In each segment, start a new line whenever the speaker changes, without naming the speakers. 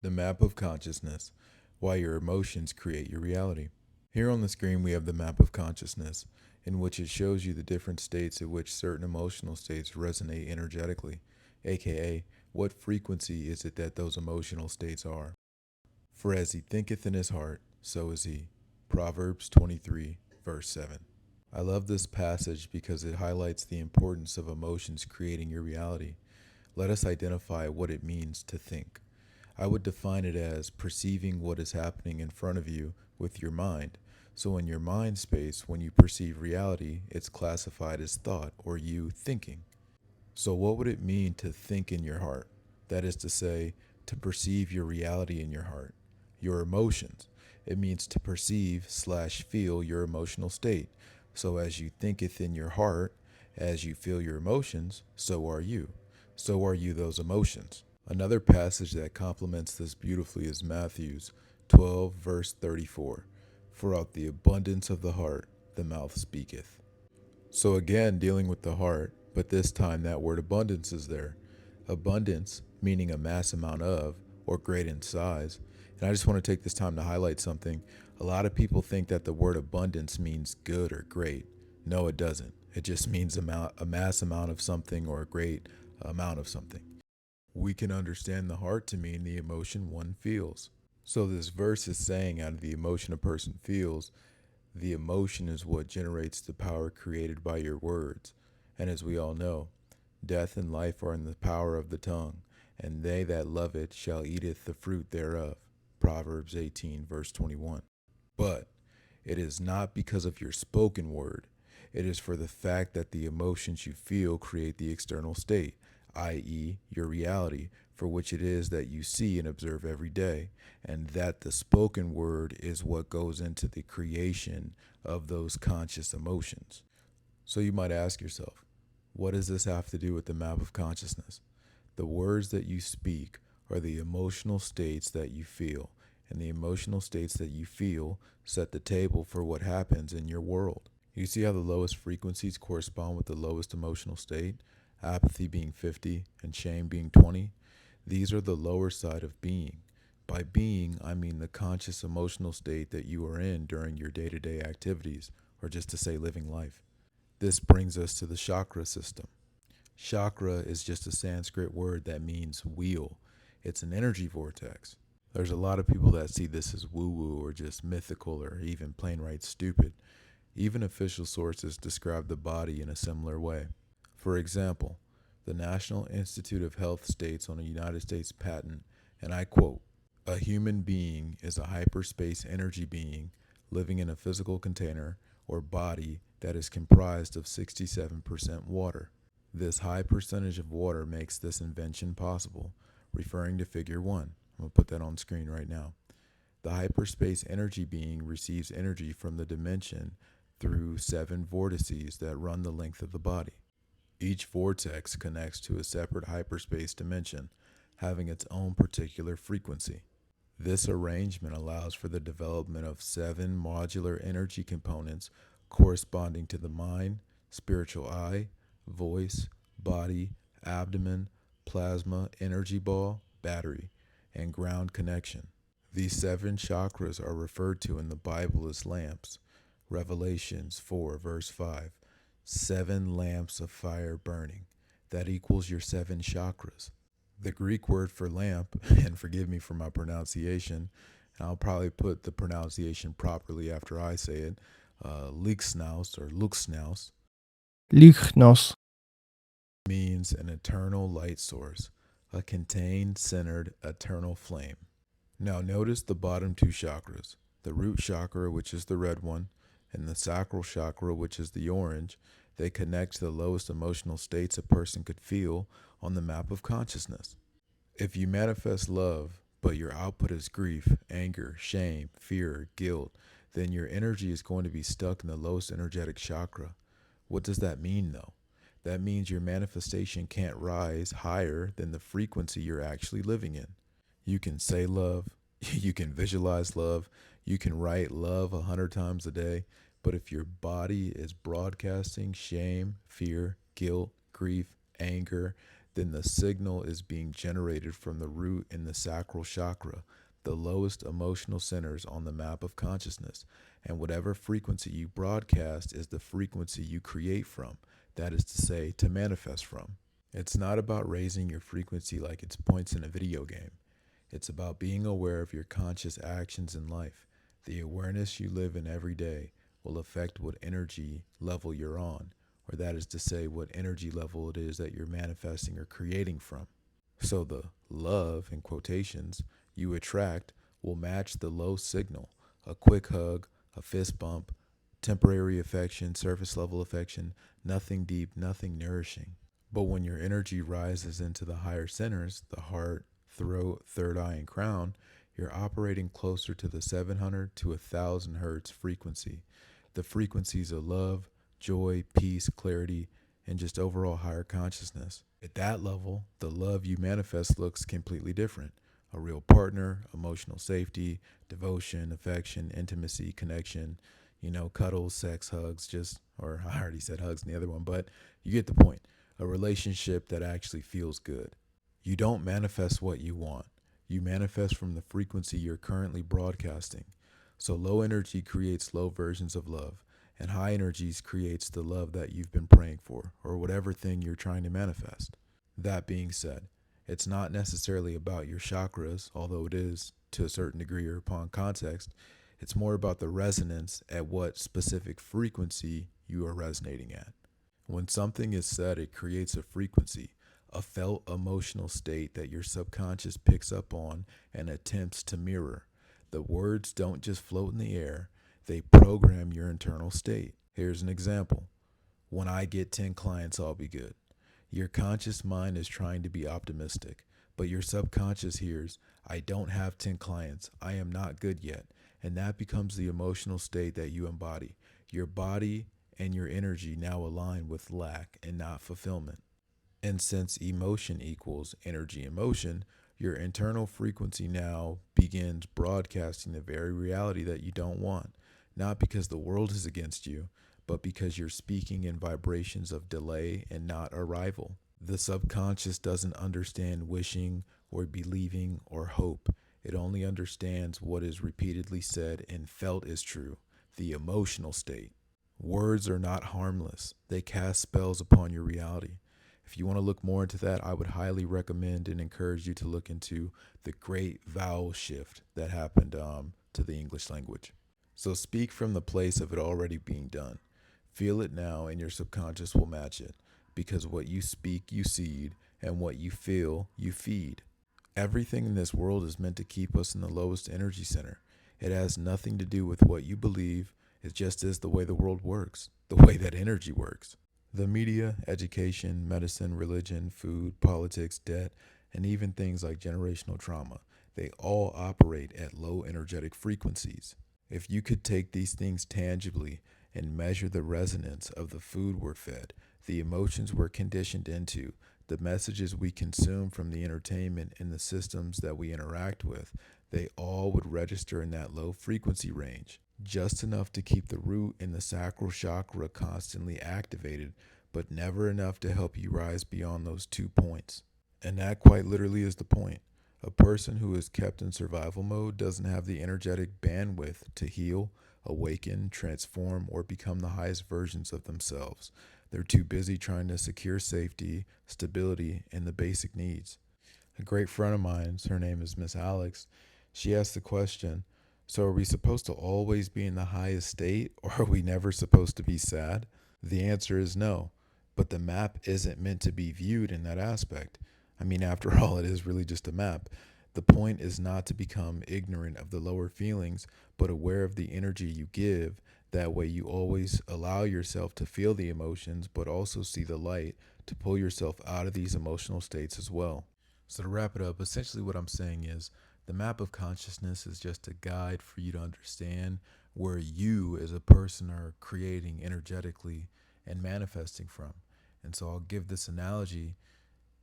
The map of consciousness, why your emotions create your reality. Here on the screen, we have the map of consciousness, in which it shows you the different states at which certain emotional states resonate energetically, aka, what frequency is it that those emotional states are. For as he thinketh in his heart, so is he. Proverbs 23, verse 7. I love this passage because it highlights the importance of emotions creating your reality. Let us identify what it means to think. I would define it as perceiving what is happening in front of you with your mind. So, in your mind space, when you perceive reality, it's classified as thought or you thinking. So, what would it mean to think in your heart? That is to say, to perceive your reality in your heart, your emotions. It means to perceive slash feel your emotional state. So, as you thinketh in your heart, as you feel your emotions, so are you. So are you those emotions. Another passage that complements this beautifully is Matthew 12, verse 34. For out the abundance of the heart, the mouth speaketh. So again, dealing with the heart, but this time that word abundance is there. Abundance, meaning a mass amount of, or great in size. And I just want to take this time to highlight something. A lot of people think that the word abundance means good or great. No, it doesn't. It just means a mass amount of something or a great amount of something. We can understand the heart to mean the emotion one feels. So this verse is saying out of the emotion a person feels, the emotion is what generates the power created by your words. And as we all know, death and life are in the power of the tongue, and they that love it shall eateth the fruit thereof. Proverbs 18, verse 21. But it is not because of your spoken word. It is for the fact that the emotions you feel create the external state, i.e., your reality, for which it is that you see and observe every day, and that the spoken word is what goes into the creation of those conscious emotions. So you might ask yourself, what does this have to do with the map of consciousness? The words that you speak are the emotional states that you feel, and the emotional states that you feel set the table for what happens in your world. You see how the lowest frequencies correspond with the lowest emotional state? Apathy being 50 and shame being 20. These are the lower side of being. By being, I mean the conscious emotional state that you are in during your day-to-day activities, or just to say living life. This brings us to the chakra system. Chakra is just a Sanskrit word that means wheel. It's an energy vortex. There's a lot of people that see this as woo-woo or just mythical or even plain right stupid. Even official sources describe the body in a similar way. For example, the National Institute of Health states on a United States patent, and I quote, "A human being is a hyperspace energy being living in a physical container or body that is comprised of 67% water. This high percentage of water makes this invention possible," referring to figure 1. I'm going to put that on screen right now. The hyperspace energy being receives energy from the dimension through 7 vortices that run the length of the body. Each vortex connects to a separate hyperspace dimension, having its own particular frequency. This arrangement allows for the development of 7 modular energy components corresponding to the mind, spiritual eye, voice, body, abdomen, plasma, energy ball, battery, and ground connection. These 7 chakras are referred to in the Bible as lamps. Revelations 4, verse 5. 7 lamps of fire burning. That equals your 7 chakras. The Greek word for lamp, and forgive me for my pronunciation, and I'll probably put the pronunciation properly after I say it, Lichsnaus or Luxnaus,
Lichnos.
means an eternal light source, a contained, centered, eternal flame. Now notice the bottom 2 chakras, the root chakra, which is the red one, and the sacral chakra, which is the orange. They connect to the lowest emotional states a person could feel on the map of consciousness. If you manifest love, but your output is grief, anger, shame, fear, guilt, then your energy is going to be stuck in the lowest energetic chakra. What does that mean, though? That means your manifestation can't rise higher than the frequency you're actually living in. You can say love, you can visualize love, you can write love 100 times a day, but if your body is broadcasting shame, fear, guilt, grief, anger, then the signal is being generated from the root in the sacral chakra, the lowest emotional centers on the map of consciousness. And whatever frequency you broadcast is the frequency you create from, that is to say, to manifest from. It's not about raising your frequency like it's points in a video game. It's about being aware of your conscious actions in life. The awareness you live in every day will affect what energy level you're on, or that is to say, what energy level it is that you're manifesting or creating from. So the love, in quotations, you attract will match the low signal. A quick hug, a fist bump, temporary affection, surface level affection, nothing deep, nothing nourishing. But when your energy rises into the higher centers, the heart, throat, third eye, and crown, you're operating closer to the 700 to 1000 hertz frequency. The frequencies of love, joy, peace, clarity, and just overall higher consciousness. At that level, the love you manifest looks completely different. A real partner, emotional safety, devotion, affection, intimacy, connection, cuddles, sex, hugs, or I already said hugs in the other one, but you get the point. A relationship that actually feels good. You don't manifest what you want. You manifest from the frequency you're currently broadcasting. So low energy creates low versions of love, and high energies creates the love that you've been praying for, or whatever thing you're trying to manifest. That being said, it's not necessarily about your chakras, although it is to a certain degree or upon context. It's more about the resonance at what specific frequency you are resonating at. When something is said, it creates a frequency, a felt emotional state that your subconscious picks up on and attempts to mirror. The words don't just float in the air, they program your internal state. Here's an example. When I get 10 clients, I'll be good. Your conscious mind is trying to be optimistic, but your subconscious hears, I don't have 10 clients. I am not good yet. And that becomes the emotional state that you embody. Your body and your energy now align with lack and not fulfillment. And since emotion equals energy in motion, your internal frequency now begins broadcasting the very reality that you don't want, not because the world is against you, but because you're speaking in vibrations of delay and not arrival. The subconscious doesn't understand wishing or believing or hope. It only understands what is repeatedly said and felt is true, the emotional state. Words are not harmless. They cast spells upon your reality. If you want to look more into that, I would highly recommend and encourage you to look into the great vowel shift that happened to the English language. So speak from the place of it already being done. Feel it now, and your subconscious will match it. Because what you speak, you seed, and what you feel, you feed. Everything in this world is meant to keep us in the lowest energy center. It has nothing to do with what you believe. It just is the way the world works, the way that energy works. The media, education, medicine, religion, food, politics, debt, and even things like generational trauma, they all operate at low energetic frequencies. If you could take these things tangibly and measure the resonance of the food we're fed, the emotions we're conditioned into, the messages we consume from the entertainment and the systems that we interact with, they all would register in that low frequency range, just enough to keep the root in the sacral chakra constantly activated, but never enough to help you rise beyond those 2 points. And that quite literally is the point. A person who is kept in survival mode doesn't have the energetic bandwidth to heal, awaken, transform, or become the highest versions of themselves. They're too busy trying to secure safety, stability, and the basic needs. A great friend of mine, her name is Miss Alex, she asked the question, so are we supposed to always be in the highest state, or are we never supposed to be sad? The answer is no, but the map isn't meant to be viewed in that aspect. I mean, after all, it is really just a map. The point is not to become ignorant of the lower feelings, but aware of the energy you give. That way, you always allow yourself to feel the emotions, but also see the light to pull yourself out of these emotional states as well. So, to wrap it up, essentially what I'm saying is the map of consciousness is just a guide for you to understand where you as a person are creating energetically and manifesting from. And so, I'll give this analogy.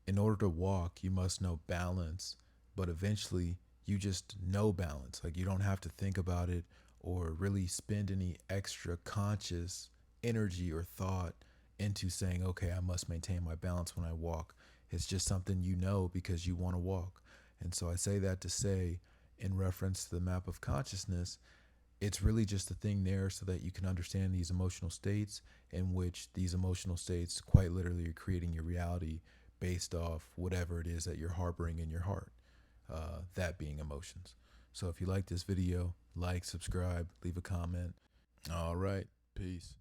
In order to walk, you must know balance, but eventually you just know balance. Like you don't have to think about it or really spend any extra conscious energy or thought into saying, okay, I must maintain my balance when I walk. It's just something you know because you want to walk. And so I say that to say, in reference to the map of consciousness, it's really just a thing there so that you can understand these emotional states, in which these emotional states quite literally are creating your reality based off whatever it is that you're harboring in your heart, that being emotions. So if you like this video, like, subscribe, leave a comment. All right, peace.